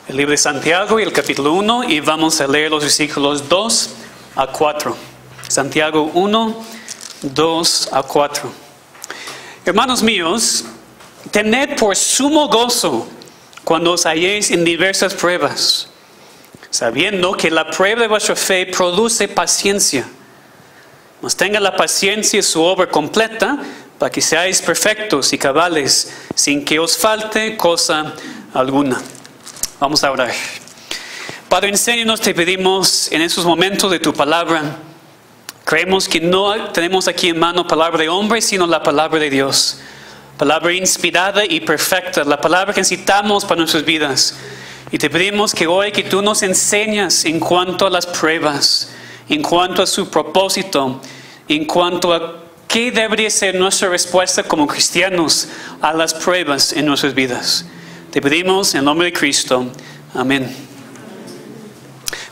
el libro de Santiago y el capítulo 1 y vamos a leer los versículos 2 a 4. Santiago 1, 2 a 4. Hermanos míos, tened por sumo gozo cuando os halléis en diversas pruebas, sabiendo que la prueba de vuestra fe produce paciencia. Mas tenga la paciencia su obra completa, para que seáis perfectos y cabales, sin que os falte cosa alguna. Vamos a orar. Padre, enséñanos, te pedimos en estos momentos de tu palabra. Creemos que no tenemos aquí en mano palabra de hombre, sino la palabra de Dios. Palabra inspirada y perfecta, la palabra que necesitamos para nuestras vidas. Y te pedimos que hoy que tú nos enseñas en cuanto a las pruebas, en cuanto a su propósito, en cuanto a qué debería ser nuestra respuesta como cristianos a las pruebas en nuestras vidas. Te pedimos en el nombre de Cristo. Amén.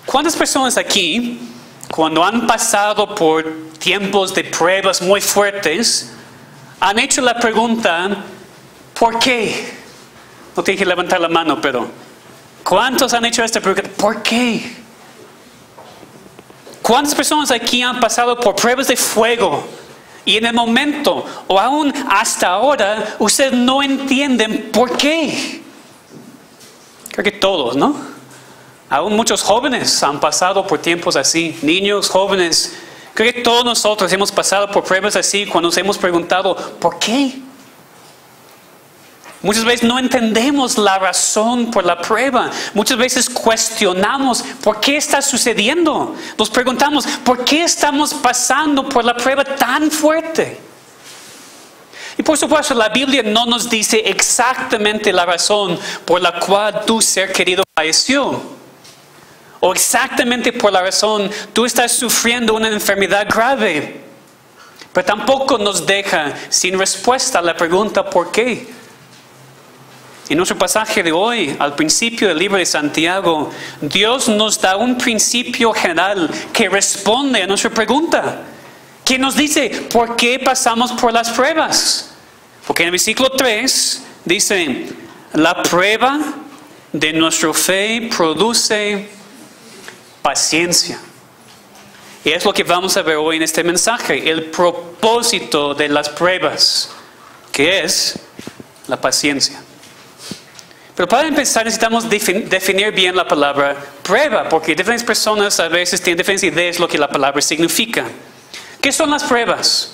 ¿Cuántas personas aquí, cuando han pasado por tiempos de pruebas muy fuertes, han hecho la pregunta, ¿por qué? No tienes que levantar la mano, pero ¿cuántos han hecho esta pregunta? ¿Por qué? ¿Cuántas personas aquí han pasado por pruebas de fuego? Y en el momento, o aún hasta ahora, ustedes no entienden por qué. Creo que todos, ¿no? Aún muchos jóvenes han pasado por tiempos así. Niños, jóvenes. Creo que todos nosotros hemos pasado por pruebas así cuando nos hemos preguntado, ¿por qué? Muchas veces no entendemos la razón por la prueba. Muchas veces cuestionamos por qué está sucediendo. Nos preguntamos, ¿por qué estamos pasando por la prueba tan fuerte? Y por supuesto, la Biblia no nos dice exactamente la razón por la cual tu ser querido falleció. O exactamente por la razón tú estás sufriendo una enfermedad grave. Pero tampoco nos deja sin respuesta a la pregunta ¿por qué? En nuestro pasaje de hoy, al principio del libro de Santiago, Dios nos da un principio general que responde a nuestra pregunta. Que nos dice, ¿por qué pasamos por las pruebas? Porque en el versículo 3 dice, la prueba de nuestra fe produce paciencia. Y es lo que vamos a ver hoy en este mensaje, el propósito de las pruebas, que es la paciencia. Pero para empezar necesitamos definir bien la palabra prueba, porque diferentes personas a veces tienen diferentes ideas de lo que la palabra significa. ¿Qué son las pruebas?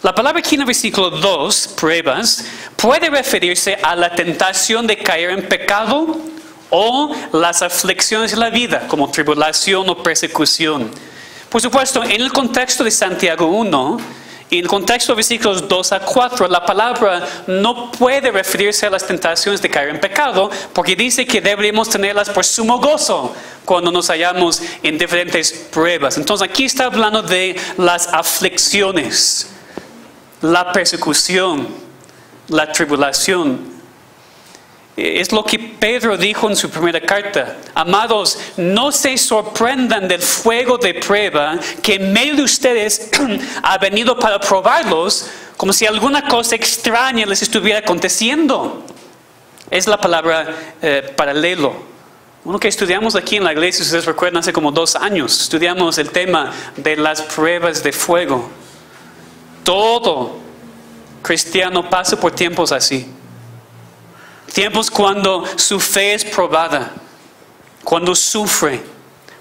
La palabra aquí en el versículo 2, pruebas, puede referirse a la tentación de caer en pecado o las aflicciones de la vida, como tribulación o persecución. Por supuesto, en el contexto de Santiago 1, y en el contexto de versículos 2 a 4, la palabra no puede referirse a las tentaciones de caer en pecado, porque dice que deberíamos tenerlas por sumo gozo cuando nos hallamos en diferentes pruebas. Entonces aquí está hablando de las aflicciones, la persecución, la tribulación. Es lo que Pedro dijo en su primera carta. Amados, no se sorprendan del fuego de prueba que en medio de ustedes ha venido para probarlos, como si alguna cosa extraña les estuviera aconteciendo. Es la palabra paralelo. Uno que estudiamos aquí en la iglesia, si ustedes recuerdan, hace como 2 años, estudiamos el tema de las pruebas de fuego. Todo cristiano pasa por tiempos así. Tiempos cuando su fe es probada, cuando sufre,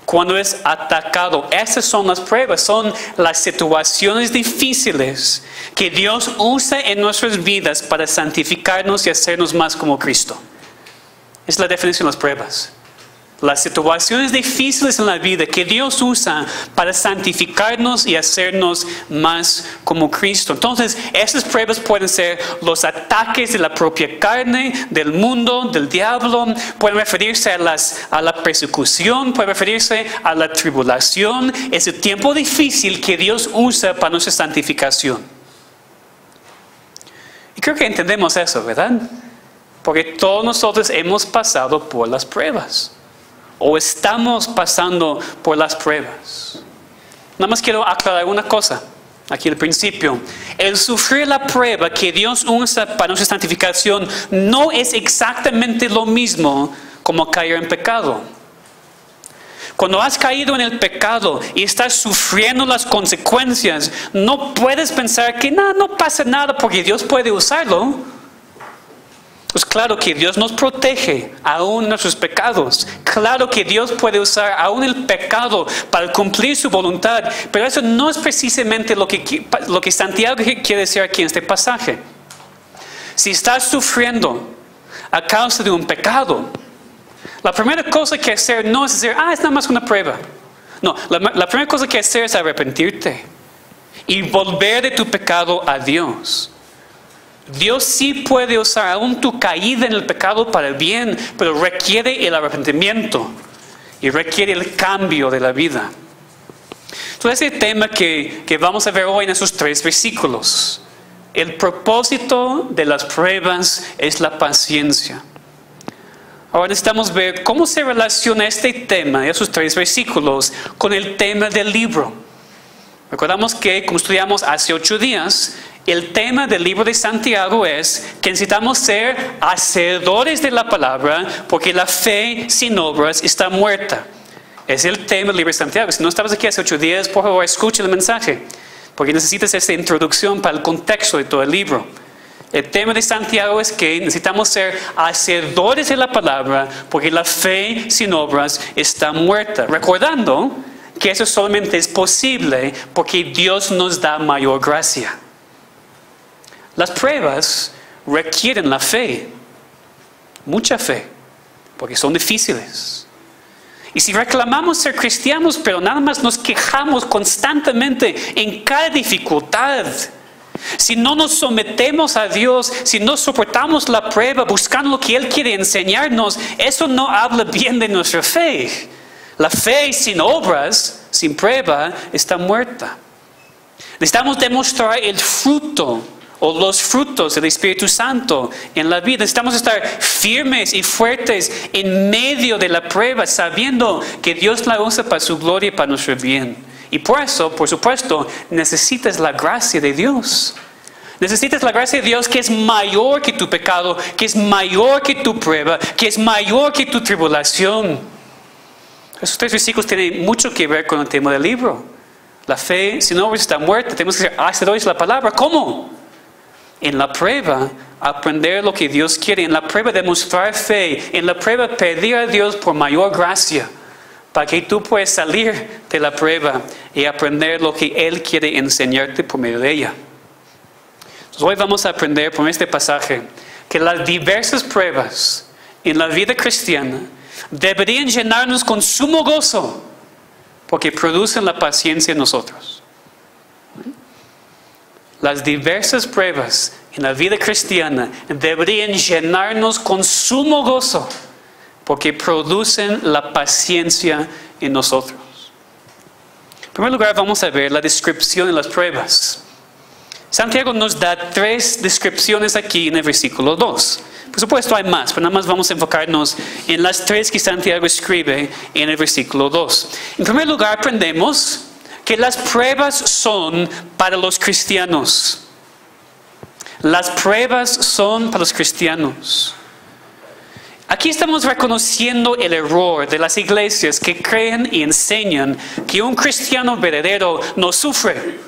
cuando es atacado. Esas son las pruebas, son las situaciones difíciles que Dios usa en nuestras vidas para santificarnos y hacernos más como Cristo. Es la definición de las pruebas. Las situaciones difíciles en la vida que Dios usa para santificarnos y hacernos más como Cristo. Entonces, esas pruebas pueden ser los ataques de la propia carne, del mundo, del diablo. Pueden referirse a la persecución, pueden referirse a la tribulación. Es el tiempo difícil que Dios usa para nuestra santificación. Y creo que entendemos eso, ¿verdad? Porque todos nosotros hemos pasado por las pruebas. O estamos pasando por las pruebas. Nada más quiero aclarar una cosa. Aquí al principio. El sufrir la prueba que Dios usa para nuestra santificación no es exactamente lo mismo como caer en pecado. Cuando has caído en el pecado y estás sufriendo las consecuencias, no puedes pensar que no pasa nada porque Dios puede usarlo. Pues claro que Dios nos protege aún nuestros pecados. Claro que Dios puede usar aún el pecado para cumplir su voluntad. Pero eso no es precisamente lo que Santiago quiere decir aquí en este pasaje. Si estás sufriendo a causa de un pecado, la primera cosa que hacer no es decir, es nada más una prueba. No, la primera cosa que hacer es arrepentirte y volver de tu pecado a Dios. Dios sí puede usar aún tu caída en el pecado para el bien, pero requiere el arrepentimiento y requiere el cambio de la vida. Entonces, ese tema que vamos a ver hoy en esos 3 versículos. El propósito de las pruebas es la paciencia. Ahora necesitamos ver cómo se relaciona este tema, esos 3 versículos, con el tema del libro. Recordamos que, como estudiamos hace 8 días, el tema del libro de Santiago es que necesitamos ser hacedores de la palabra, porque la fe sin obras está muerta. Es el tema del libro de Santiago. Si no estabas aquí hace 8 días, por favor, escucha el mensaje, porque necesitas esta introducción para el contexto de todo el libro. El tema de Santiago es que necesitamos ser hacedores de la palabra, porque la fe sin obras está muerta. Recordando que eso solamente es posible porque Dios nos da mayor gracia. Las pruebas requieren la fe, mucha fe, porque son difíciles. Y si reclamamos ser cristianos, pero nada más nos quejamos constantemente en cada dificultad, si no nos sometemos a Dios, si no soportamos la prueba buscando lo que Él quiere enseñarnos, eso no habla bien de nuestra fe. La fe sin obras, sin prueba, está muerta. Necesitamos demostrar el fruto o los frutos del Espíritu Santo en la vida. Necesitamos estar firmes y fuertes en medio de la prueba, sabiendo que Dios la usa para su gloria y para nuestro bien. Y por eso, por supuesto, necesitas la gracia de Dios. Necesitas la gracia de Dios que es mayor que tu pecado, que es mayor que tu prueba, que es mayor que tu tribulación. Esos 3 versículos tienen mucho que ver con el tema del libro. La fe, si no está muerta, tenemos que ser hacedores de la palabra. ¿Cómo? En la prueba, aprender lo que Dios quiere. En la prueba, demostrar fe. En la prueba, pedir a Dios por mayor gracia, para que tú puedas salir de la prueba y aprender lo que Él quiere enseñarte por medio de ella. Entonces, hoy vamos a aprender por este pasaje que las diversas pruebas en la vida cristiana deberían llenarnos con sumo gozo, porque producen la paciencia en nosotros. Las diversas pruebas en la vida cristiana deberían llenarnos con sumo gozo, porque producen la paciencia en nosotros. En primer lugar, vamos a ver la descripción de las pruebas. Santiago nos da 3 descripciones aquí en el versículo 2. Por supuesto hay más, pero nada más vamos a enfocarnos en las 3 que Santiago escribe en el versículo 2. En primer lugar, aprendemos que las pruebas son para los cristianos. Las pruebas son para los cristianos. Aquí estamos reconociendo el error de las iglesias que creen y enseñan que un cristiano verdadero no sufre,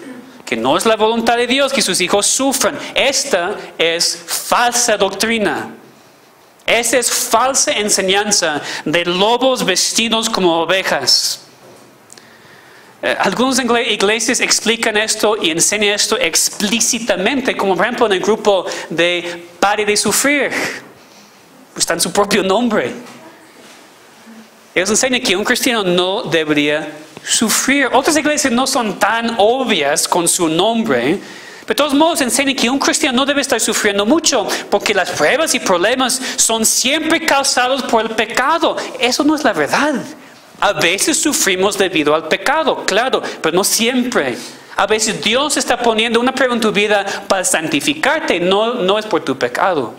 que no es la voluntad de Dios que sus hijos sufran. Esta es falsa doctrina. Esa es falsa enseñanza de lobos vestidos como ovejas. Algunas iglesias explican esto y enseñan esto explícitamente, como por ejemplo en el grupo de Pare de Sufrir. Está en su propio nombre. Ellos enseñan que un cristiano no debería sufrir. Otras iglesias no son tan obvias con su nombre, pero de todos modos enseñan que un cristiano no debe estar sufriendo mucho, porque las pruebas y problemas son siempre causados por el pecado. Eso no es la verdad. A veces sufrimos debido al pecado, claro, pero no siempre. A veces Dios está poniendo una prueba en tu vida para santificarte, no es por tu pecado.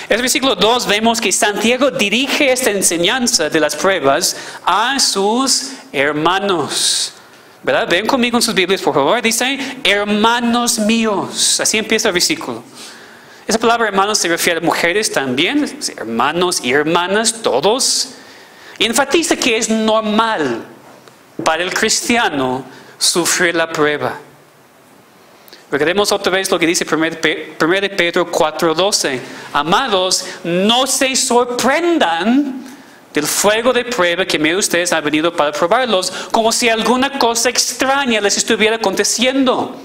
En el versículo 2 vemos que Santiago dirige esta enseñanza de las pruebas a sus hermanos. ¿Verdad? Ven conmigo en sus Biblias, por favor. Dice, hermanos míos. Así empieza el versículo. Esa palabra hermanos se refiere a mujeres también, hermanos y hermanas, todos. Y enfatiza que es normal para el cristiano sufrir la prueba. Recordemos otra vez lo que dice 1 Pedro 4:12. Amados, no se sorprendan del fuego de prueba que en medio de ustedes ha venido para probarlos, como si alguna cosa extraña les estuviera aconteciendo.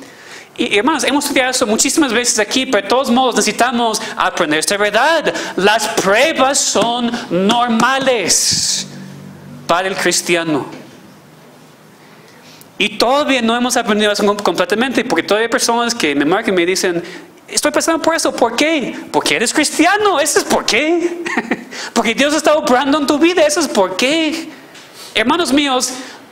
Y hermanos, hemos estudiado eso muchísimas veces aquí, pero de todos modos necesitamos aprender esta verdad. Las pruebas son normales para el cristiano. Y todavía no hemos aprendido eso completamente, porque todavía hay personas que me marcan y me dicen, estoy pasando por eso, ¿por qué? Porque eres cristiano, eso es por qué. Porque Dios está obrando en tu vida, eso es por qué. Hermanos míos,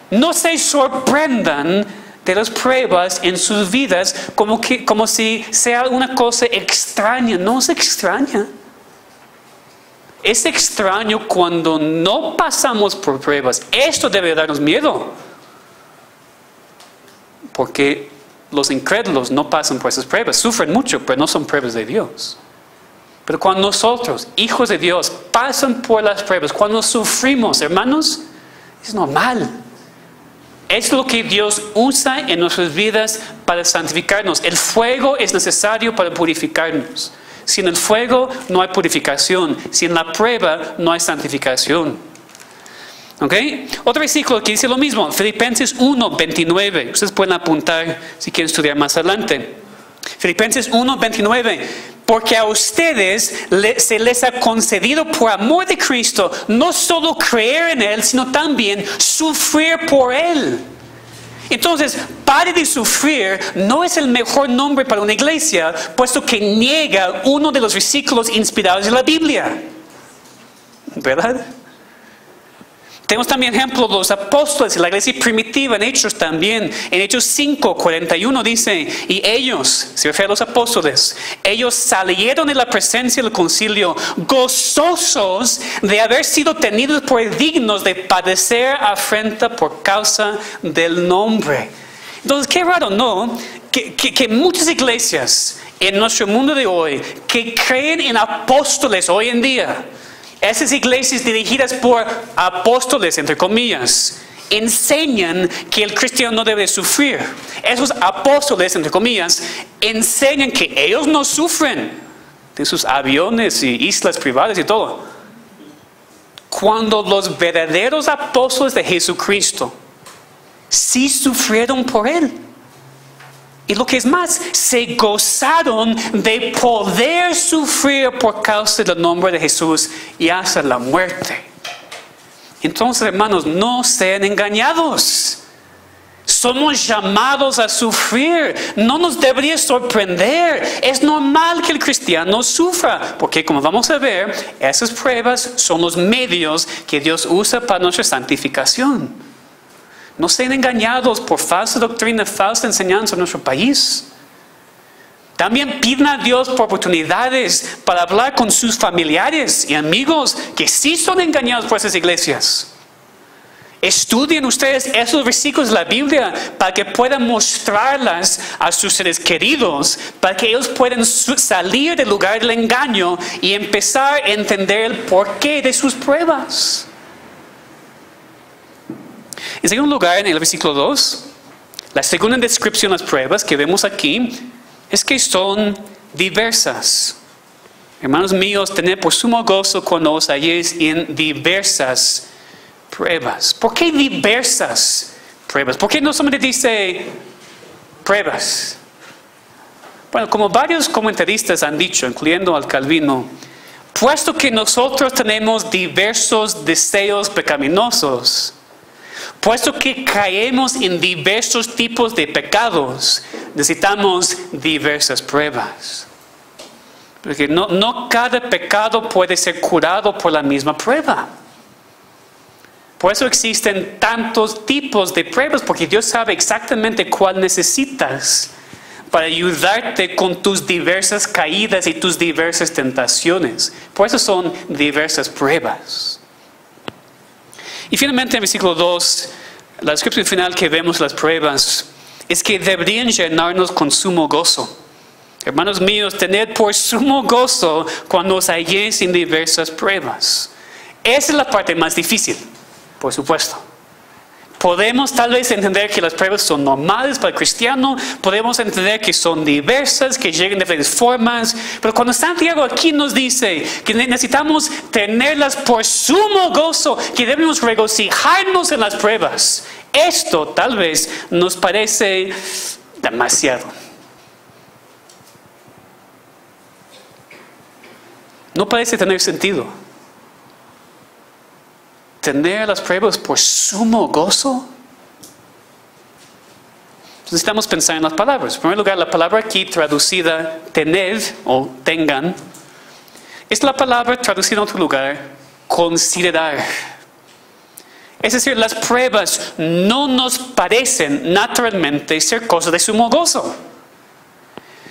no se sorprendan de las pruebas en sus vidas como si sea una cosa extraña. No es extraña. Es extraño cuando no pasamos por pruebas. Esto debe darnos miedo. Porque los incrédulos no pasan por esas pruebas, sufren mucho, pero no son pruebas de Dios. Pero cuando nosotros, hijos de Dios, pasan por las pruebas, cuando sufrimos, hermanos, es normal. Es lo que Dios usa en nuestras vidas para santificarnos. El fuego es necesario para purificarnos. Sin el fuego no hay purificación. Sin la prueba no hay santificación. ¿Okay? Otro versículo que dice lo mismo, Filipenses 1:29. Ustedes pueden apuntar si quieren estudiar más adelante. Filipenses 1:29. Porque a ustedes se les ha concedido por amor de Cristo no solo creer en Él, sino también sufrir por Él. Entonces, pare de sufrir no es el mejor nombre para una iglesia, puesto que niega uno de los versículos inspirados de la Biblia. ¿Verdad? Tenemos también ejemplos de los apóstoles y la iglesia primitiva en Hechos también. En Hechos 5:41 dice, y ellos, se refiere a los apóstoles, ellos salieron de la presencia del concilio gozosos de haber sido tenidos por dignos de padecer afrenta por causa del nombre. Entonces, qué raro, ¿no? Que muchas iglesias en nuestro mundo de hoy que creen en apóstoles hoy en día, esas iglesias dirigidas por apóstoles, entre comillas, enseñan que el cristiano no debe sufrir. Esos apóstoles, entre comillas, enseñan que ellos no sufren de sus aviones y islas privadas y todo. Cuando los verdaderos apóstoles de Jesucristo sí sufrieron por Él. Y lo que es más, se gozaron de poder sufrir por causa del nombre de Jesús y hasta la muerte. Entonces, hermanos, no sean engañados. Somos llamados a sufrir. No nos debería sorprender. Es normal que el cristiano sufra, porque como vamos a ver, esas pruebas son los medios que Dios usa para nuestra santificación. No sean engañados por falsa doctrina, falsa enseñanza en nuestro país. También pidan a Dios por oportunidades para hablar con sus familiares y amigos que sí son engañados por esas iglesias. Estudien ustedes esos versículos de la Biblia para que puedan mostrarlas a sus seres queridos, para que ellos puedan salir del lugar del engaño y empezar a entender el porqué de sus pruebas. En segundo lugar, en el versículo 2, la segunda descripción de las pruebas que vemos aquí es que son diversas. Hermanos míos, tened por sumo gozo cuando os halléis en diversas pruebas. ¿Por qué diversas pruebas? ¿Por qué no solamente dice pruebas? Bueno, como varios comentaristas han dicho, incluyendo al Calvino, puesto que nosotros tenemos diversos deseos pecaminosos, puesto que caemos en diversos tipos de pecados, necesitamos diversas pruebas. Porque no cada pecado puede ser curado por la misma prueba. Por eso existen tantos tipos de pruebas, porque Dios sabe exactamente cuál necesitas para ayudarte con tus diversas caídas y tus diversas tentaciones. Por eso son diversas pruebas. Y finalmente en el versículo 2, la descripción final que vemos de las pruebas es que deberían llenarnos con sumo gozo. Hermanos míos, tened por sumo gozo cuando os halléis en diversas pruebas. Esa es la parte más difícil, por supuesto. Podemos tal vez entender que las pruebas son normales para el cristiano, podemos entender que son diversas, que llegan de diferentes formas, pero cuando Santiago aquí nos dice que necesitamos tenerlas por sumo gozo, que debemos regocijarnos en las pruebas, esto tal vez nos parece demasiado. No parece tener sentido. Tener las pruebas por sumo gozo. Necesitamos pensar en las palabras. En primer lugar, la palabra aquí traducida tened o tengan es la palabra traducida en otro lugar considerar. Es decir, las pruebas no nos parecen naturalmente ser cosas de sumo gozo.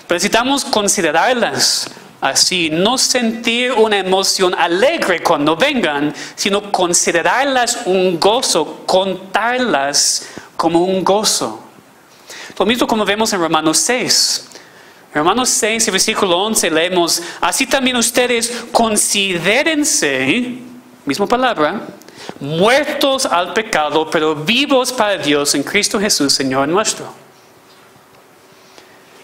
Pero necesitamos considerarlas así, no sentir una emoción alegre cuando vengan, sino considerarlas un gozo, contarlas como un gozo. Lo mismo como vemos en Romanos 6. En Romanos 6, versículo 11, leemos, así también ustedes considérense, misma palabra, muertos al pecado, pero vivos para Dios en Cristo Jesús, Señor nuestro.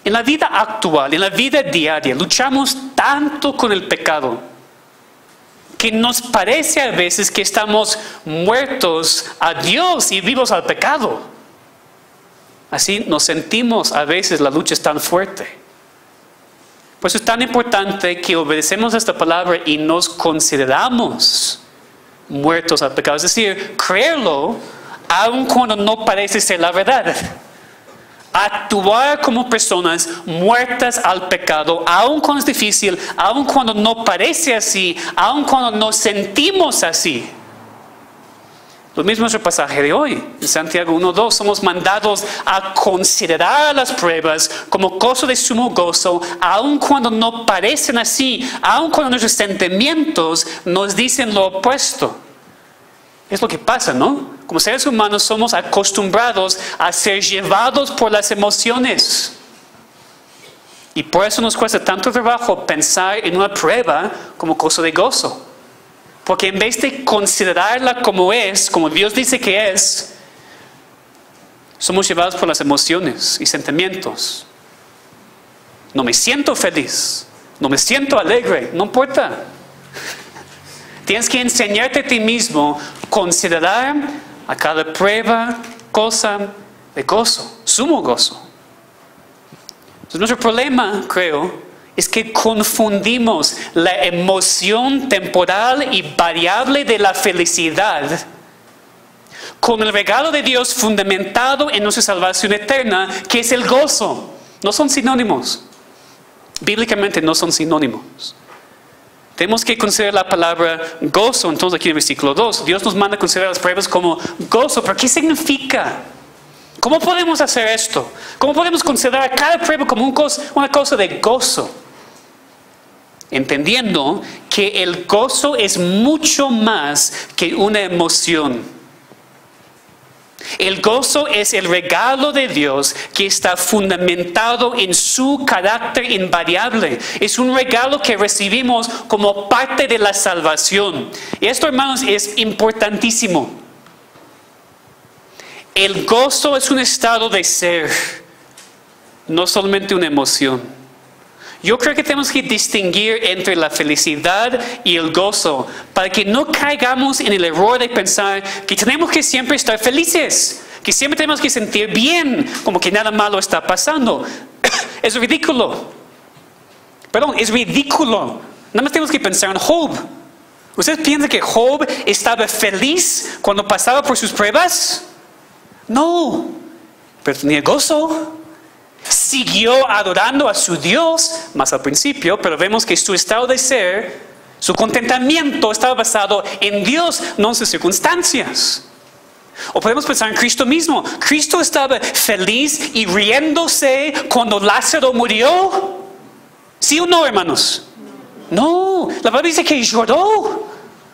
En la vida actual, en la vida diaria, luchamos tanto con el pecado que nos parece a veces que estamos muertos a Dios y vivos al pecado. Así nos sentimos a veces, la lucha es tan fuerte. Por eso es tan importante que obedecemos a esta palabra y nos consideramos muertos al pecado. Es decir, creerlo aun cuando no parece ser la verdad. Actuar como personas muertas al pecado, aun cuando es difícil, aun cuando no parece así, aun cuando nos sentimos así. Lo mismo es el pasaje de hoy. En Santiago 1:2 somos mandados a considerar las pruebas como cosa de sumo gozo, aun cuando no parecen así, aun cuando nuestros sentimientos nos dicen lo opuesto. Es lo que pasa, ¿no? Como seres humanos somos acostumbrados a ser llevados por las emociones. Y por eso nos cuesta tanto trabajo pensar en una prueba como cosa de gozo. Porque en vez de considerarla como es, como Dios dice que es, somos llevados por las emociones y sentimientos. No me siento feliz, no me siento alegre, no importa. Tienes que enseñarte a ti mismo considerar a cada prueba cosa de gozo, sumo gozo. Entonces, nuestro problema, creo, es que confundimos la emoción temporal y variable de la felicidad con el regalo de Dios fundamentado en nuestra salvación eterna, que es el gozo. No son sinónimos. Bíblicamente no son sinónimos. Tenemos que considerar la palabra gozo. Entonces aquí en el versículo 2, Dios nos manda a considerar las pruebas como gozo. ¿Pero qué significa? ¿Cómo podemos hacer esto? ¿Cómo podemos considerar cada prueba como una cosa de gozo? Entendiendo que el gozo es mucho más que una emoción. El gozo es el regalo de Dios que está fundamentado en su carácter invariable. Es un regalo que recibimos como parte de la salvación. Y esto, hermanos, es importantísimo. El gozo es un estado de ser, no solamente una emoción. Yo creo que tenemos que distinguir entre la felicidad y el gozo para que no caigamos en el error de pensar que tenemos que siempre estar felices, que siempre tenemos que sentir bien, como que nada malo está pasando. Es ridículo. Perdón, es ridículo. Nada más tenemos que pensar en Job. ¿Ustedes piensan que Job estaba feliz cuando pasaba por sus pruebas? No, pero tenía gozo. Siguió adorando a su Dios más al principio, pero vemos que su estado de ser, su contentamiento estaba basado en Dios, no en sus circunstancias. O podemos pensar en Cristo mismo. Cristo estaba feliz y riéndose cuando Lázaro murió. ¿Sí o no, hermanos? No, la Biblia dice que lloró.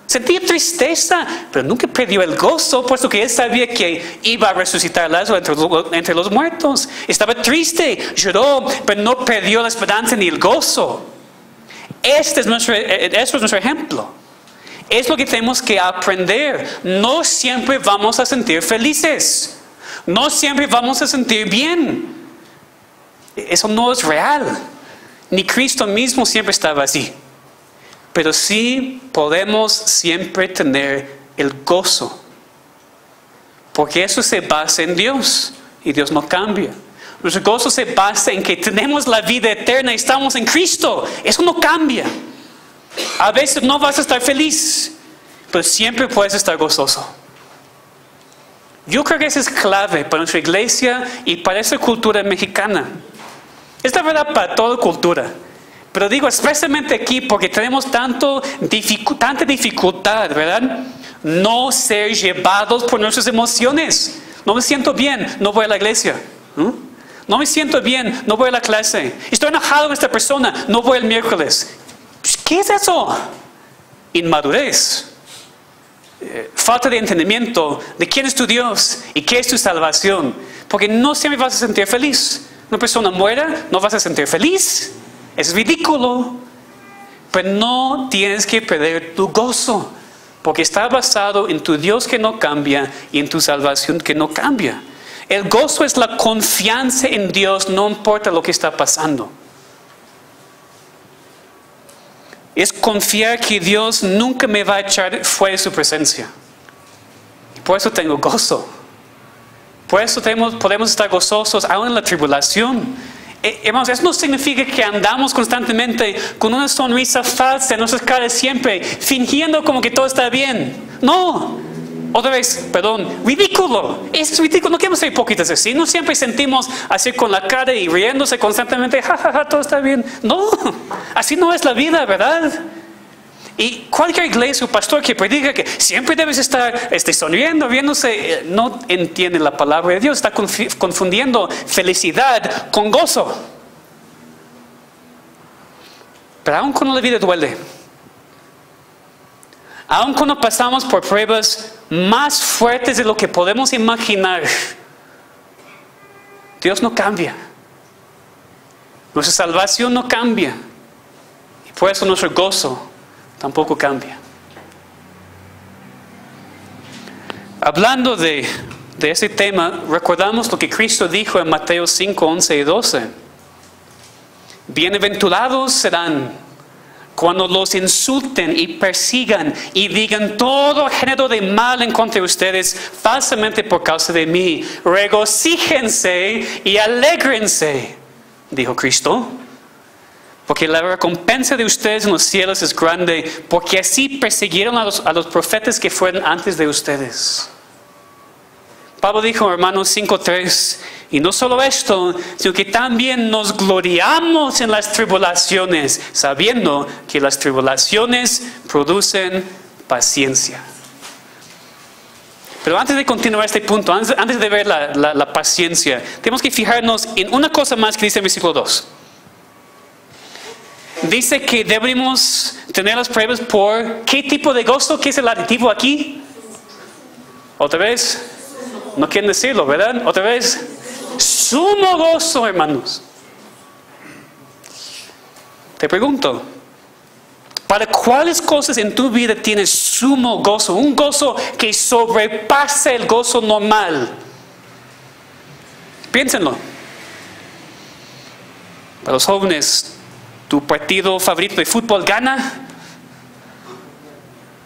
Sentía tristeza, pero nunca perdió el gozo, puesto que él sabía que iba a resucitar a Lázaro entre los muertos. Estaba triste, lloró, pero no perdió la esperanza ni el gozo. Eso es nuestro ejemplo. Es lo que tenemos que aprender. No siempre vamos a sentir felices. No siempre vamos a sentir bien. Eso no es real. Ni Cristo mismo siempre estaba así. Pero sí podemos siempre tener el gozo. Porque eso se basa en Dios. Y Dios no cambia. Nuestro gozo se basa en que tenemos la vida eterna y estamos en Cristo. Eso no cambia. A veces no vas a estar feliz, pero siempre puedes estar gozoso. Yo creo que eso es clave para nuestra iglesia y para esa cultura mexicana. Es la verdad para toda cultura. Pero digo especialmente aquí porque tenemos tanta dificultad, ¿verdad? No ser llevados por nuestras emociones. No me siento bien, no voy a la iglesia. No me siento bien, no voy a la clase. Estoy enojado con esta persona, no voy el miércoles. ¿Qué es eso? Inmadurez. Falta de entendimiento de quién es tu Dios y qué es tu salvación. Porque no siempre vas a sentir feliz. Una persona muera, no vas a sentir feliz. Es ridículo. Pero no tienes que perder tu gozo. Porque está basado en tu Dios que no cambia y en tu salvación que no cambia. El gozo es la confianza en Dios, no importa lo que está pasando. Es confiar que Dios nunca me va a echar fuera de su presencia. Y por eso tengo gozo. Por eso podemos estar gozosos aún en la tribulación. Hermanos, eso no significa que andamos constantemente con una sonrisa falsa en nuestras caras siempre, fingiendo como que todo está bien. No. Otra vez, perdón, ridículo. Es ridículo, no queremos ser hipócritas así. No siempre sentimos así con la cara y riéndose constantemente, jajaja, todo está bien. No, así no es la vida, ¿verdad? Y cualquier iglesia o pastor que predica que siempre debes estar sonriendo, riéndose, no entiende la palabra de Dios. Está confundiendo felicidad con gozo. Pero aun cuando la vida duele, aun cuando pasamos por pruebas más fuertes de lo que podemos imaginar, Dios no cambia. Nuestra salvación no cambia. Y por eso nuestro gozo tampoco cambia. Hablando de ese tema, recordamos lo que Cristo dijo en Mateo 5, 11 y 12. Bienaventurados serán cuando los insulten y persigan y digan todo género de mal en contra de ustedes falsamente por causa de mí. Regocíjense y alégrense, dijo Cristo, porque la recompensa de ustedes en los cielos es grande, porque así persiguieron a los profetas que fueron antes de ustedes. Pablo dijo en Romanos 5:3, y no solo esto, sino que también nos gloriamos en las tribulaciones, sabiendo que las tribulaciones producen paciencia. Pero antes de continuar este punto, antes de ver la paciencia, tenemos que fijarnos en una cosa más que dice el versículo 2. Dice que debemos tener las pruebas por ¿qué tipo de gozo? ¿Qué es el adjetivo aquí? Otra vez. No quieren decirlo, ¿verdad? Otra vez. Sumo gozo, hermanos. Te pregunto, ¿para cuáles cosas en tu vida tienes sumo gozo? Un gozo que sobrepasa el gozo normal. Piénsenlo. Para los jóvenes, ¿tu partido favorito de fútbol gana?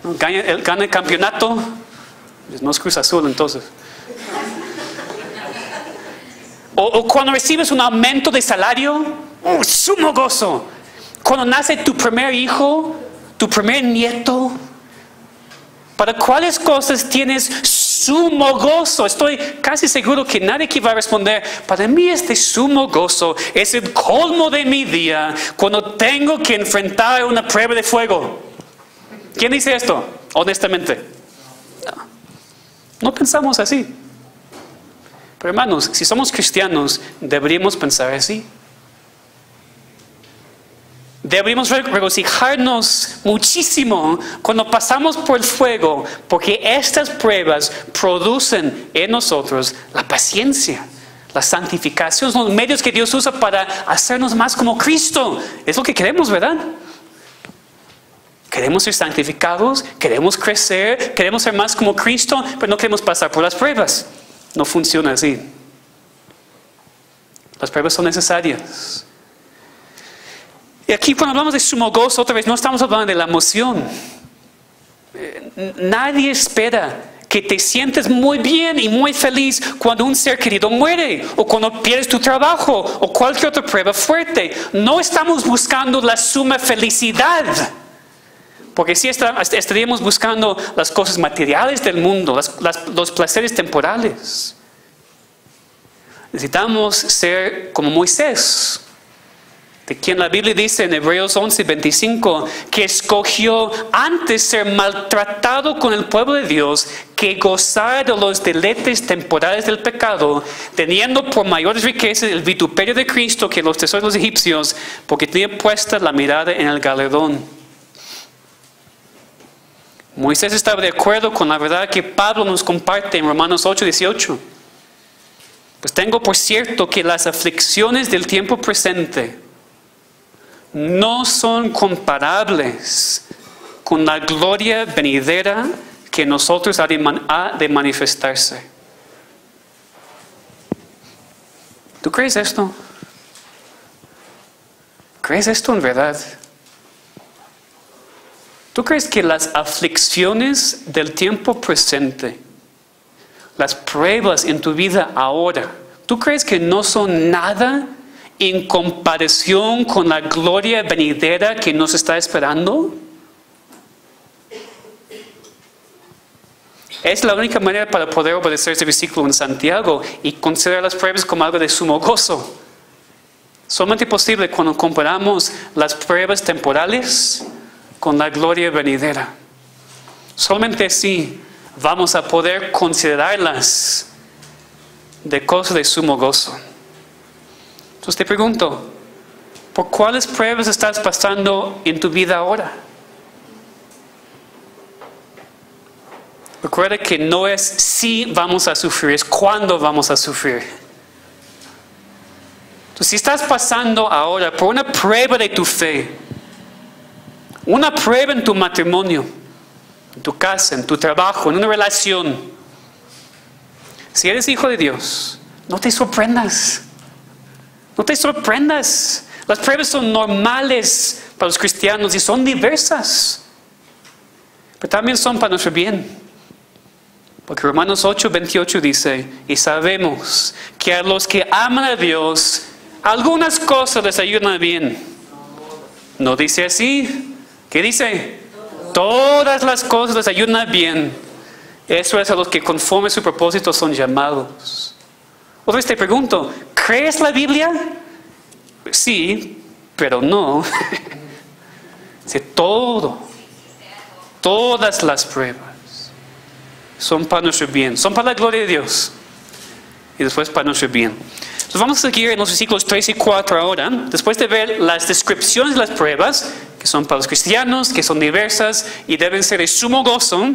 ¿Gana el campeonato? No es Cruz Azul entonces. O cuando recibes un aumento de salario, sumo gozo. Cuando nace tu primer hijo, tu primer nieto. ¿Para cuáles cosas tienes sumo gozo? Estoy casi seguro que nadie aquí va a responder, para mí este sumo gozo es el colmo de mi día cuando tengo que enfrentar una prueba de fuego. ¿Quién dice esto? Honestamente. No pensamos así. Pero hermanos, si somos cristianos, deberíamos pensar así. Deberíamos regocijarnos muchísimo cuando pasamos por el fuego, porque estas pruebas producen en nosotros la paciencia, la santificación, son los medios que Dios usa para hacernos más como Cristo. Es lo que queremos, ¿verdad? Queremos ser santificados, queremos crecer, queremos ser más como Cristo, pero no queremos pasar por las pruebas. No funciona así. Las pruebas son necesarias. Y aquí cuando hablamos de sumo gozo, otra vez no estamos hablando de la emoción. Nadie espera que te sientes muy bien y muy feliz cuando un ser querido muere, o cuando pierdes tu trabajo, o cualquier otra prueba fuerte. No estamos buscando la suma felicidad, porque si estaríamos buscando las cosas materiales del mundo, los placeres temporales. Necesitamos ser como Moisés, de quien la Biblia dice en Hebreos 11:25 que escogió antes ser maltratado con el pueblo de Dios que gozar de los deleites temporales del pecado, teniendo por mayores riquezas el vituperio de Cristo que los tesoros de los egipcios, porque tenía puesta la mirada en el galardón. Moisés estaba de acuerdo con la verdad que Pablo nos comparte en Romanos 8:18. Pues tengo por cierto que las aflicciones del tiempo presente no son comparables con la gloria venidera que en nosotros ha de manifestarse. ¿Tú crees esto? ¿Crees esto en verdad? ¿Tú crees que las aflicciones del tiempo presente, las pruebas en tu vida ahora, tú crees que no son nada en comparación con la gloria venidera que nos está esperando? Es la única manera para poder obedecer ese versículo en Santiago y considerar las pruebas como algo de sumo gozo. Solamente posible cuando comparamos las pruebas temporales con la gloria venidera. Solamente así vamos a poder considerarlas de cosas de sumo gozo. Entonces te pregunto, ¿por cuáles pruebas estás pasando en tu vida ahora? Recuerda que no es si vamos a sufrir, es cuándo vamos a sufrir. Entonces, si estás pasando ahora por una prueba de tu fe, una prueba en tu matrimonio, en tu casa, en tu trabajo, en una relación, si eres hijo de Dios, no te sorprendas. No te sorprendas. Las pruebas son normales para los cristianos y son diversas, pero también son para nuestro bien. Porque Romanos 8:28 dice, y sabemos que a los que aman a Dios, algunas cosas les ayudan bien. No dice así. ¿Qué dice? Todas las cosas les ayudan bien. Eso es a los que conforme a su propósito son llamados. Otra vez te pregunto, ¿crees la Biblia? Sí, pero no. Dice todas las pruebas son para nuestro bien, son para la gloria de Dios y después para nuestro bien. Entonces vamos a seguir en los versículos 3 y 4 ahora, después de ver las descripciones de las pruebas, que son para los cristianos, que son diversas y deben ser de sumo gozo.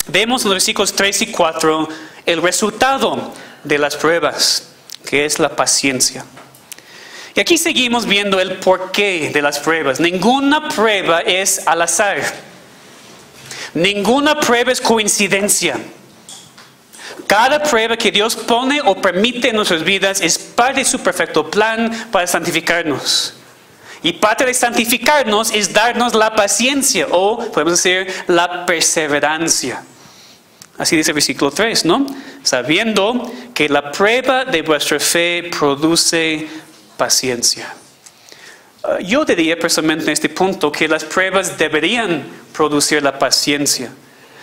Vemos en los versículos 3 y 4 el resultado de las pruebas, que es la paciencia. Y aquí seguimos viendo el porqué de las pruebas. Ninguna prueba es al azar. Ninguna prueba es coincidencia. Cada prueba que Dios pone o permite en nuestras vidas es parte de su perfecto plan para santificarnos. Y parte de santificarnos es darnos la paciencia, o podemos decir la perseverancia. Así dice el versículo 3, ¿no? Sabiendo que la prueba de vuestra fe produce paciencia. Yo diría personalmente en este punto que las pruebas deberían producir la paciencia.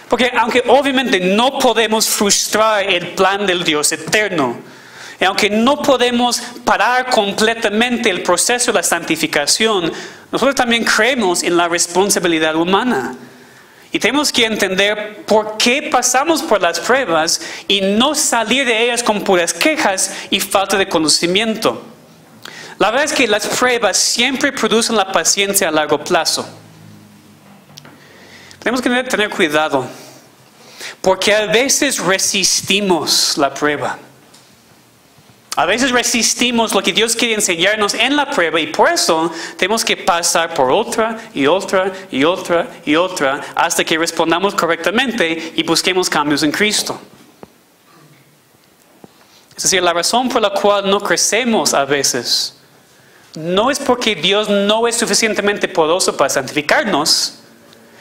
Porque aunque obviamente no podemos frustrar el plan del Dios eterno, y aunque no podemos parar completamente el proceso de la santificación, nosotros también creemos en la responsabilidad humana. Y tenemos que entender por qué pasamos por las pruebas y no salir de ellas con puras quejas y falta de conocimiento. La verdad es que las pruebas siempre producen la paciencia a largo plazo. Tenemos que tener cuidado, porque a veces resistimos la prueba. A veces resistimos lo que Dios quiere enseñarnos en la prueba y por eso tenemos que pasar por otra y otra y otra y otra hasta que respondamos correctamente y busquemos cambios en Cristo. Es decir, la razón por la cual no crecemos a veces no es porque Dios no es suficientemente poderoso para santificarnos,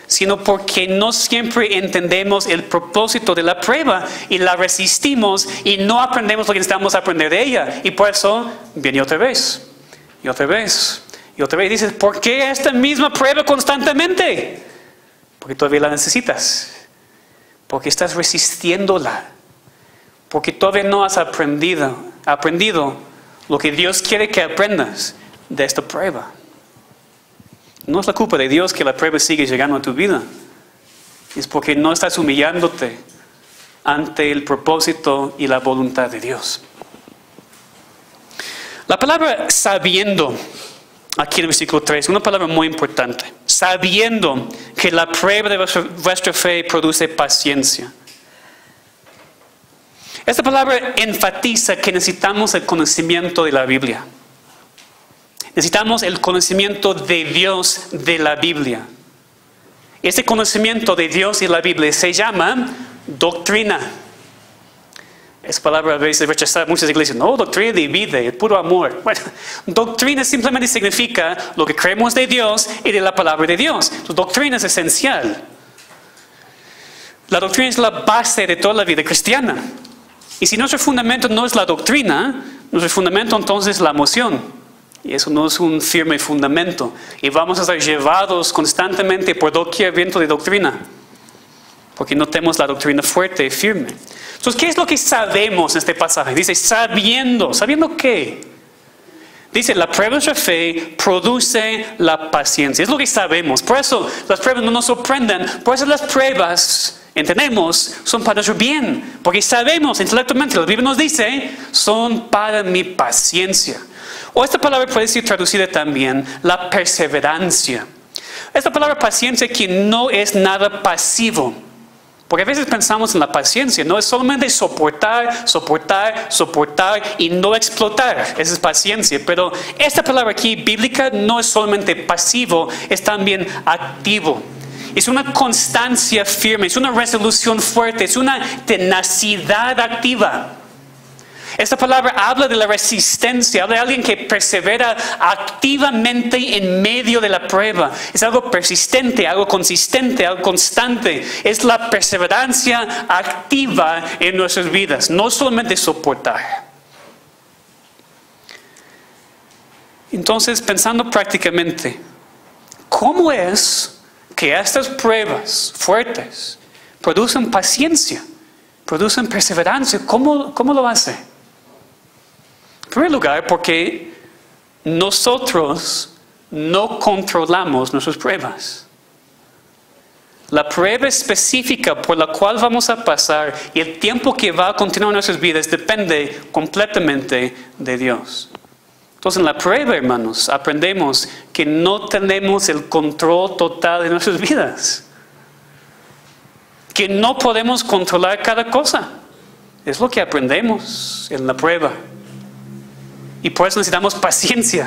sino porque no siempre entendemos el propósito de la prueba y la resistimos y no aprendemos lo que necesitamos aprender de ella. Y por eso viene otra vez, y otra vez, y otra vez. Y dices, ¿por qué esta misma prueba constantemente? Porque todavía la necesitas, porque estás resistiéndola, porque todavía no has aprendido lo que Dios quiere que aprendas de esta prueba. No es la culpa de Dios que la prueba sigue llegando a tu vida. Es porque no estás humillándote ante el propósito y la voluntad de Dios. La palabra sabiendo, aquí en el versículo 3, una palabra muy importante. Sabiendo que la prueba de vuestra fe produce paciencia. Esta palabra enfatiza que necesitamos el conocimiento de la Biblia. Necesitamos el conocimiento de Dios de la Biblia. Este conocimiento de Dios y la Biblia se llama doctrina. Esa palabra a veces rechazada en muchas iglesias. No, doctrina divide, es puro amor. Bueno, doctrina simplemente significa lo que creemos de Dios y de la palabra de Dios. Entonces, doctrina es esencial. La doctrina es la base de toda la vida cristiana. Y si nuestro fundamento no es la doctrina, nuestro fundamento entonces es la emoción. Y eso no es un firme fundamento. Y vamos a ser llevados constantemente por doquier viento de doctrina. Porque no tenemos la doctrina fuerte y firme. Entonces, ¿qué es lo que sabemos en este pasaje? Dice, sabiendo. ¿Sabiendo qué? Dice, la prueba de nuestra fe produce la paciencia. Es lo que sabemos. Por eso las pruebas no nos sorprenden. Por eso las pruebas, entendemos, son para nuestro bien. Porque sabemos intelectualmente, la Biblia nos dice, son para mi paciencia. O esta palabra puede ser traducida también, la perseverancia. Esta palabra paciencia que no es nada pasivo. Porque a veces pensamos en la paciencia, no es solamente soportar, soportar, soportar y no explotar. Esa es paciencia. Pero esta palabra aquí, bíblica, no es solamente pasivo, es también activo. Es una constancia firme, es una resolución fuerte, es una tenacidad activa. Esta palabra habla de la resistencia, habla de alguien que persevera activamente en medio de la prueba. Es algo persistente, algo consistente, algo constante. Es la perseverancia activa en nuestras vidas, no solamente soportar. Entonces, pensando prácticamente, ¿cómo es que estas pruebas fuertes producen paciencia, producen perseverancia? ¿Cómo lo hace? En primer lugar, porque nosotros no controlamos nuestras pruebas. La prueba específica por la cual vamos a pasar y el tiempo que va a continuar en nuestras vidas depende completamente de Dios. Entonces, en la prueba, hermanos, aprendemos que no tenemos el control total de nuestras vidas. Que no podemos controlar cada cosa. Es lo que aprendemos en la prueba. Y por eso necesitamos paciencia.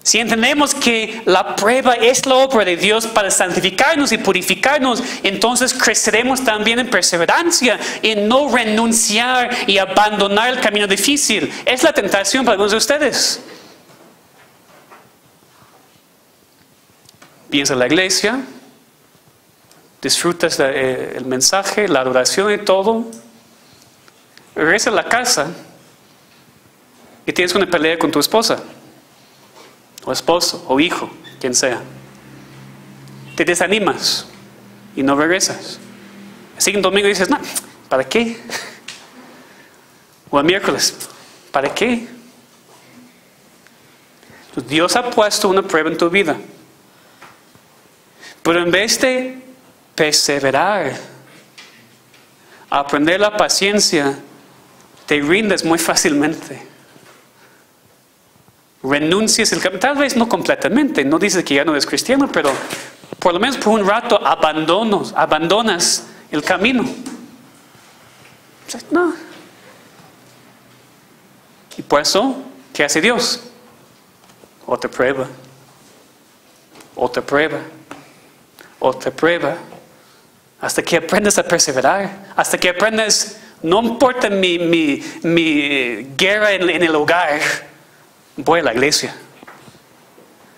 Si entendemos que la prueba es la obra de Dios para santificarnos y purificarnos, entonces creceremos también en perseverancia, en no renunciar y abandonar el camino difícil. Es la tentación para algunos de ustedes. Vienes a la iglesia, disfrutas el mensaje, la adoración y todo, regresas a la casa y tienes una pelea con tu esposa, o esposo, o hijo, quien sea. Te desanimas y no regresas. El siguiente domingo dices, no, ¿para qué? O el miércoles, ¿para qué? Dios ha puesto una prueba en tu vida. Pero en vez de perseverar, aprender la paciencia, te rindes muy fácilmente. Renuncias el camino, tal vez no completamente, no dices que ya no eres cristiano, pero por lo menos por un rato abandonas el camino. No. Y por eso, ¿qué hace Dios? Otra prueba. Otra prueba. Otra prueba. Hasta que aprendes a perseverar. Hasta que aprendes, no importa mi guerra en el hogar, voy a la iglesia.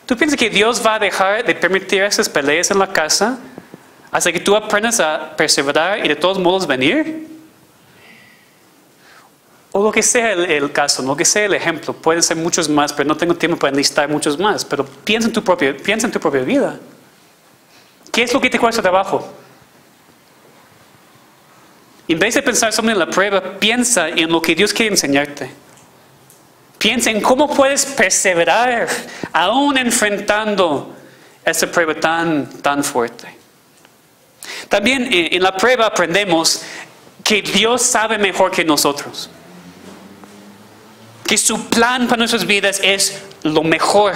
¿Tú piensas que Dios va a dejar de permitir esas peleas en la casa hasta que tú aprendas a perseverar y de todos modos venir? O lo que sea el caso, lo que sea el ejemplo. Pueden ser muchos más, pero no tengo tiempo para enlistar muchos más. Pero piensa en tu propia vida. ¿Qué es lo que te cuesta trabajo? En vez de pensar solo en la prueba, piensa en lo que Dios quiere enseñarte. Piensa en cómo puedes perseverar aún enfrentando esa prueba tan fuerte. También en la prueba aprendemos que Dios sabe mejor que nosotros. Que su plan para nuestras vidas es lo mejor.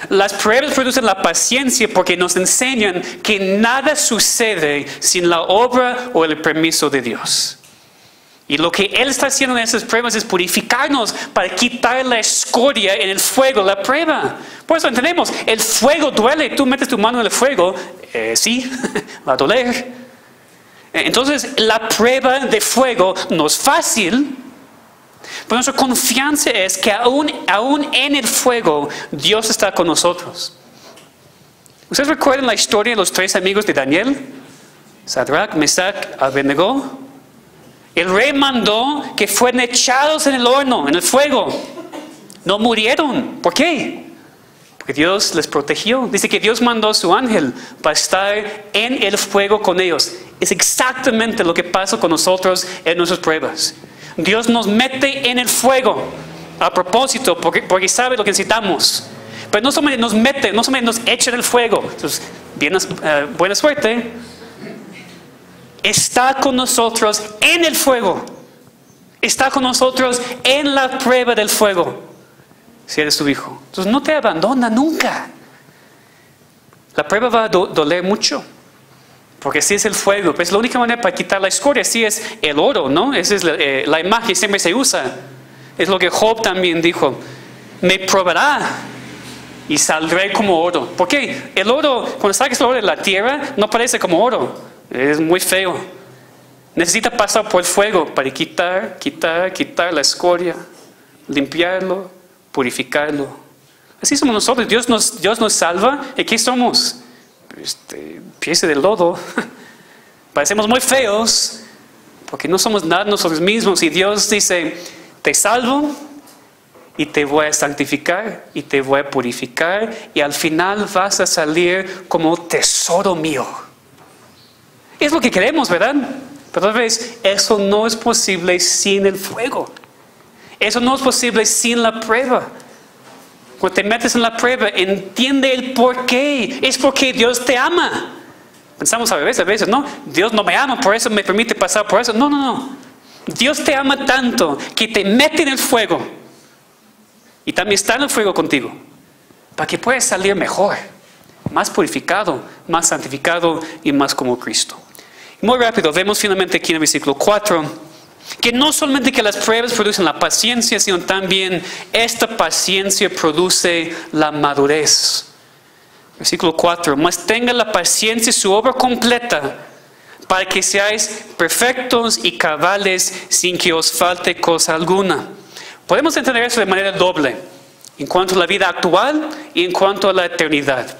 Las pruebas producen la paciencia porque nos enseñan que nada sucede sin la obra o el permiso de Dios. Y lo que Él está haciendo en esas pruebas es purificarnos para quitar la escoria en el fuego, la prueba. Por eso entendemos, el fuego duele. Tú metes tu mano en el fuego, sí, va a doler. Entonces, la prueba de fuego no es fácil. Pero nuestra confianza es que aún en el fuego, Dios está con nosotros. ¿Ustedes recuerdan la historia de los 3 amigos de Daniel? Sadrach, Mesach, Abednego. El rey mandó que fueran echados en el horno, en el fuego. No murieron. ¿Por qué? Porque Dios les protegió. Dice que Dios mandó a su ángel para estar en el fuego con ellos. Es exactamente lo que pasa con nosotros en nuestras pruebas. Dios nos mete en el fuego a propósito, porque sabe lo que necesitamos. Pero no solamente nos mete, no solamente nos echa en el fuego. Entonces, buena suerte. Está con nosotros en el fuego. Está con nosotros en la prueba del fuego. Si eres su hijo. Entonces no te abandona nunca. La prueba va a doler mucho. Porque si es el fuego, pues la única manera para quitar la escoria, sí es el oro, ¿no? Esa es la imagen que siempre se usa. Es lo que Job también dijo. Me probará y saldré como oro. ¿Por qué? El oro, cuando sacas el oro de la tierra, no parece como oro. Es muy feo. Necesita pasar por el fuego para quitar la escoria, limpiarlo, purificarlo. Así somos nosotros. Dios nos salva. ¿Y qué somos? Pieza de lodo. Parecemos muy feos porque no somos nada nosotros mismos. Y Dios dice, te salvo y te voy a santificar y te voy a purificar y al final vas a salir como tesoro mío. Es lo que queremos, ¿verdad? Pero tal vez eso no es posible sin el fuego. Eso no es posible sin la prueba. Cuando te metes en la prueba, entiende el por qué. Es porque Dios te ama. Pensamos a veces, ¿no? Dios no me ama, por eso me permite pasar por eso. No. Dios te ama tanto que te mete en el fuego. Y también está en el fuego contigo. Para que puedas salir mejor. Más purificado, más santificado y más como Cristo. Muy rápido, vemos finalmente aquí en el versículo 4 que no solamente que las pruebas producen la paciencia, sino también esta paciencia produce la madurez. Versículo 4, mas tenga la paciencia su obra completa para que seáis perfectos y cabales sin que os falte cosa alguna. Podemos entender eso de manera doble, en cuanto a la vida actual y en cuanto a la eternidad.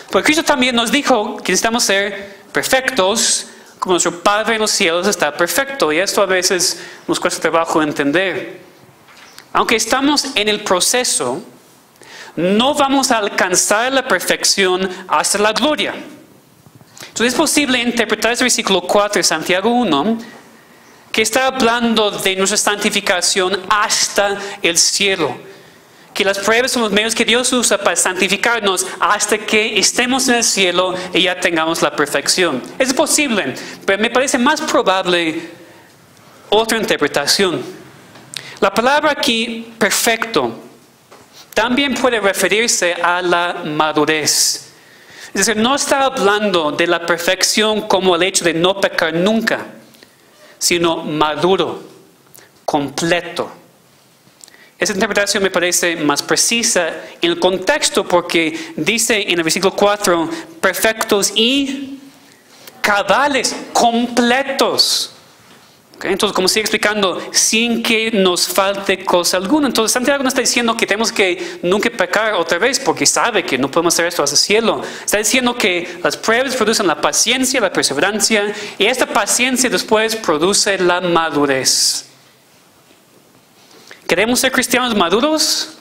Porque Cristo también nos dijo que necesitamos ser perfectos como nuestro Padre en los cielos está perfecto. Y esto a veces nos cuesta trabajo entender. Aunque estamos en el proceso, no vamos a alcanzar la perfección hasta la gloria. Entonces es posible interpretar este versículo 4 de Santiago 1, que está hablando de nuestra santificación hasta el cielo. Que las pruebas son los medios que Dios usa para santificarnos hasta que estemos en el cielo y ya tengamos la perfección. Es posible, pero me parece más probable otra interpretación. La palabra aquí, perfecto, también puede referirse a la madurez. Es decir, no está hablando de la perfección como el hecho de no pecar nunca, sino maduro, completo. Esa interpretación me parece más precisa en el contexto porque dice en el versículo 4, perfectos y cabales, completos. Okay, entonces, como sigue explicando, sin que nos falte cosa alguna. Entonces, Santiago no está diciendo que tenemos que nunca pecar otra vez porque sabe que no podemos hacer esto hasta el cielo. Está diciendo que las pruebas producen la paciencia, la perseverancia, y esta paciencia después produce la madurez. ¿Queremos ser cristianos maduros?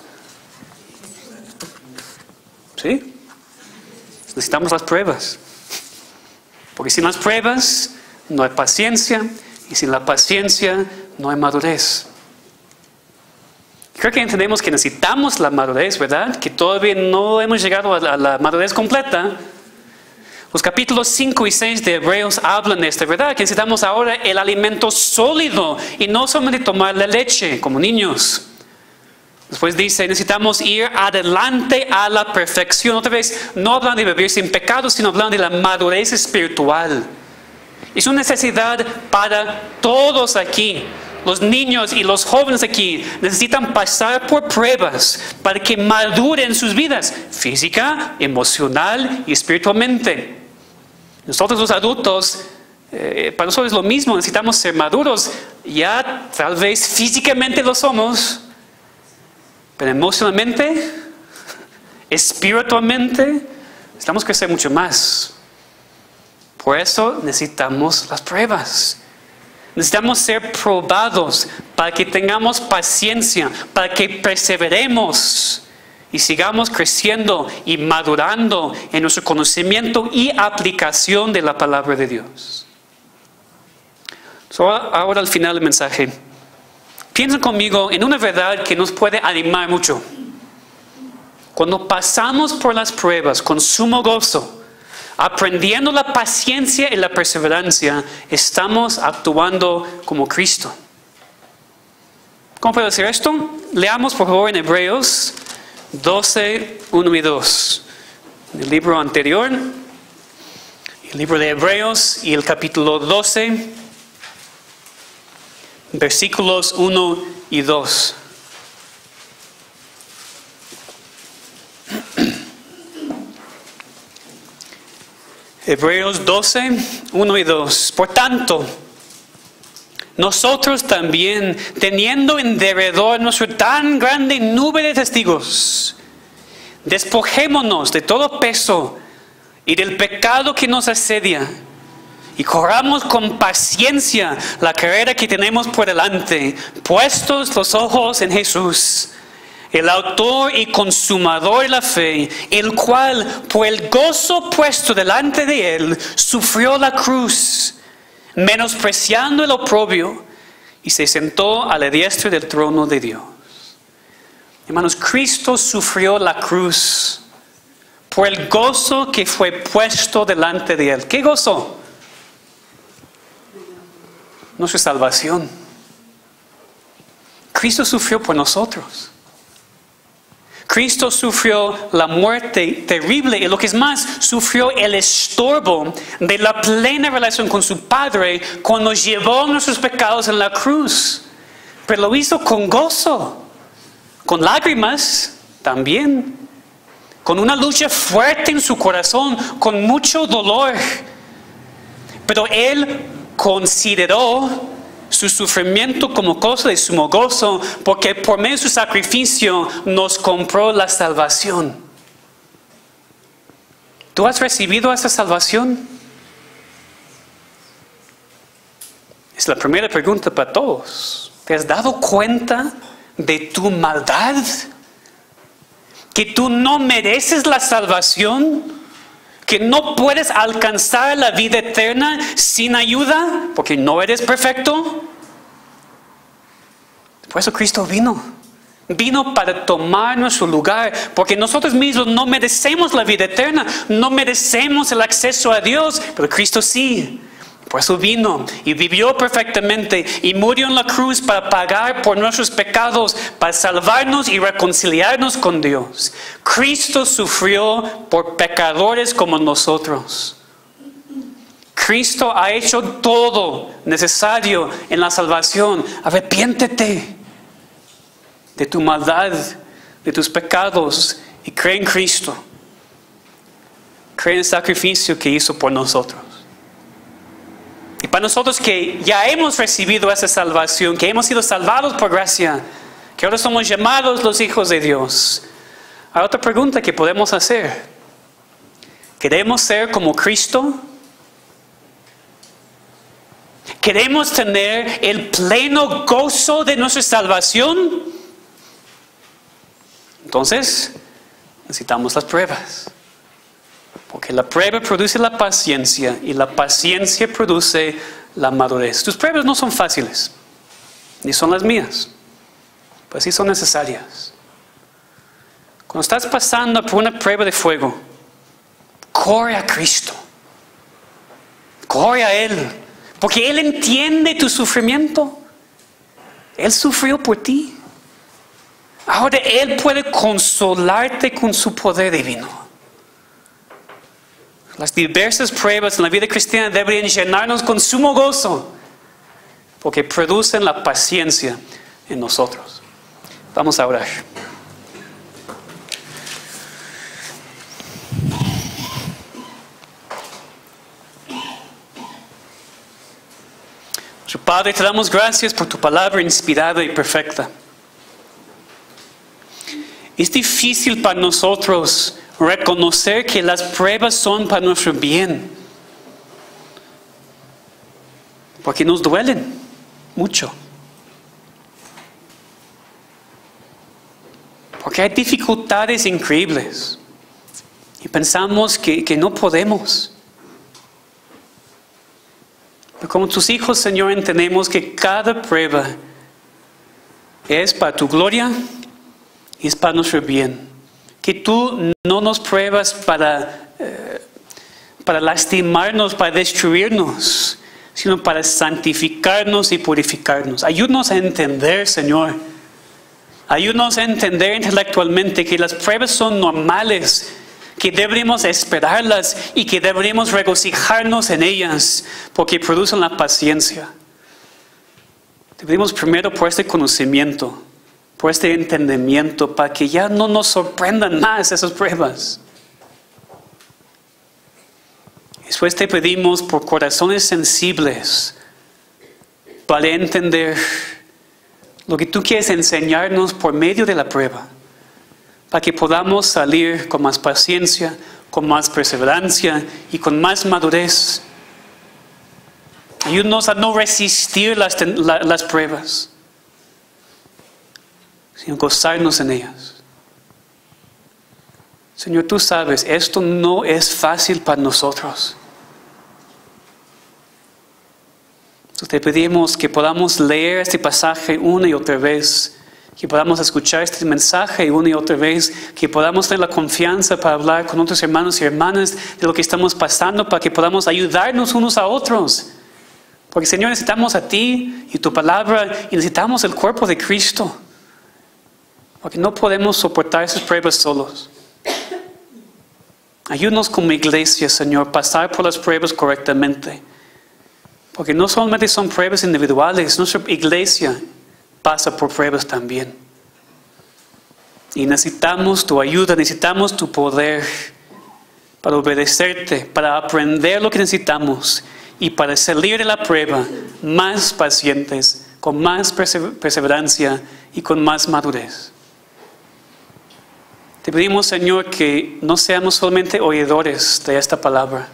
Sí. Necesitamos las pruebas. Porque sin las pruebas no hay paciencia. Y sin la paciencia no hay madurez. Creo que entendemos que necesitamos la madurez, ¿verdad? Que todavía no hemos llegado a la madurez completa. Los capítulos 5 y 6 de Hebreos hablan de esto, ¿verdad? Que necesitamos ahora el alimento sólido y no solamente tomar la leche como niños. Después dice, necesitamos ir adelante a la perfección. Otra vez, no hablan de vivir sin pecado, sino hablan de la madurez espiritual. Es una necesidad para todos aquí. Los niños y los jóvenes aquí necesitan pasar por pruebas para que maduren sus vidas, física, emocional y espiritualmente. Nosotros los adultos, para nosotros es lo mismo, necesitamos ser maduros. Ya tal vez físicamente lo somos, pero emocionalmente, espiritualmente, necesitamos crecer mucho más. Por eso necesitamos las pruebas. Necesitamos ser probados para que tengamos paciencia, para que perseveremos y sigamos creciendo y madurando en nuestro conocimiento y aplicación de la palabra de Dios. Ahora al final del mensaje, piensen conmigo en una verdad que nos puede animar mucho. Cuando pasamos por las pruebas con sumo gozo, aprendiendo la paciencia y la perseverancia, estamos actuando como Cristo. ¿Cómo puedo decir esto? Leamos por favor en Hebreos 12, 1 y 2. En el libro anterior, el libro de Hebreos y el capítulo 12, versículos 1 y 2. Hebreos 12, 1 y 2. Por tanto, nosotros también, teniendo en derredor nuestra tan grande nube de testigos, despojémonos de todo peso y del pecado que nos asedia, y corramos con paciencia la carrera que tenemos por delante, puestos los ojos en Jesús, el autor y consumador de la fe, el cual, por el gozo puesto delante de él, sufrió la cruz, menospreciando el oprobio, y se sentó a la diestra del trono de Dios. Hermanos, Cristo sufrió la cruz por el gozo que fue puesto delante de él. ¿Qué gozo? Nuestra salvación. Cristo sufrió por nosotros. Cristo sufrió la muerte terrible y lo que es más, sufrió el estorbo de la plena relación con su Padre cuando llevó nuestros pecados en la cruz. Pero lo hizo con gozo, con lágrimas también, con una lucha fuerte en su corazón, con mucho dolor. Pero Él consideró su sufrimiento como cosa de sumo gozo, porque por medio de su sacrificio nos compró la salvación. ¿Tú has recibido esa salvación? Es la primera pregunta para todos. ¿Te has dado cuenta de tu maldad? ¿Que tú no mereces la salvación? ¿Que no puedes alcanzar la vida eterna sin ayuda? Porque no eres perfecto. Por eso Cristo vino. Vino para tomar nuestro lugar. Porque nosotros mismos no merecemos la vida eterna. No merecemos el acceso a Dios. Pero Cristo sí. Por eso vino y vivió perfectamente y murió en la cruz para pagar por nuestros pecados, para salvarnos y reconciliarnos con Dios. Cristo sufrió por pecadores como nosotros. Cristo ha hecho todo necesario en la salvación. Arrepiéntete de tu maldad, de tus pecados y cree en Cristo. Cree en el sacrificio que hizo por nosotros. Y para nosotros que ya hemos recibido esa salvación, que hemos sido salvados por gracia, que ahora somos llamados los hijos de Dios, hay otra pregunta que podemos hacer. ¿Queremos ser como Cristo? ¿Queremos tener el pleno gozo de nuestra salvación? Entonces, necesitamos las pruebas. Porque la prueba produce la paciencia y la paciencia produce la madurez. Tus pruebas no son fáciles, ni son las mías, pues sí son necesarias. Cuando estás pasando por una prueba de fuego, corre a Cristo, corre a Él, porque Él entiende tu sufrimiento. Él sufrió por ti. Ahora Él puede consolarte con su poder divino. Las diversas pruebas en la vida cristiana deberían llenarnos con sumo gozo, porque producen la paciencia en nosotros. Vamos a orar. Nuestro Padre, te damos gracias por tu palabra inspirada y perfecta. Es difícil para nosotros reconocer que las pruebas son para nuestro bien, porque nos duelen mucho, porque hay dificultades increíbles y pensamos que no podemos. Pero como tus hijos, Señor, entendemos que cada prueba es para tu gloria y es para nuestro bien. Que tú no nos pruebas para lastimarnos, para destruirnos, sino para santificarnos y purificarnos. Ayúdanos a entender, Señor. Ayúdanos a entender intelectualmente que las pruebas son normales, que deberíamos esperarlas y que deberíamos regocijarnos en ellas, porque producen la paciencia. Te pedimos primero por este conocimiento, por este entendimiento, para que ya no nos sorprendan más esas pruebas. Después te pedimos por corazones sensibles, para entender lo que tú quieres enseñarnos por medio de la prueba, para que podamos salir con más paciencia, con más perseverancia y con más madurez. Ayúdanos a no resistir las pruebas, sino gozarnos en ellas. Señor, tú sabes, esto no es fácil para nosotros. Entonces te pedimos que podamos leer este pasaje una y otra vez, que podamos escuchar este mensaje una y otra vez, que podamos tener la confianza para hablar con otros hermanos y hermanas de lo que estamos pasando, para que podamos ayudarnos unos a otros. Porque, Señor, necesitamos a ti y tu palabra y necesitamos el cuerpo de Cristo. Porque no podemos soportar esas pruebas solos. Ayúdanos como iglesia, Señor, a pasar por las pruebas correctamente. Porque no solamente son pruebas individuales, nuestra iglesia pasa por pruebas también. Y necesitamos tu ayuda, necesitamos tu poder para obedecerte, para aprender lo que necesitamos y para salir de la prueba más pacientes, con más perseverancia y con más madurez. Te pedimos, Señor, que no seamos solamente oidores de esta palabra,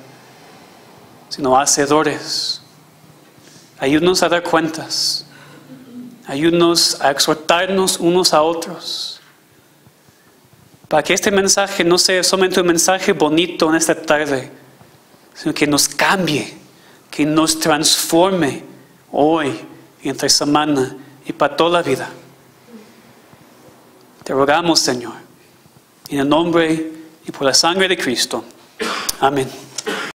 sino hacedores. Ayúdanos a dar cuentas. Ayúdanos a exhortarnos unos a otros. Para que este mensaje no sea solamente un mensaje bonito en esta tarde, sino que nos cambie, que nos transforme hoy, entre semana y para toda la vida. Te rogamos, Señor, en el nombre y por la sangre de Cristo. Amén.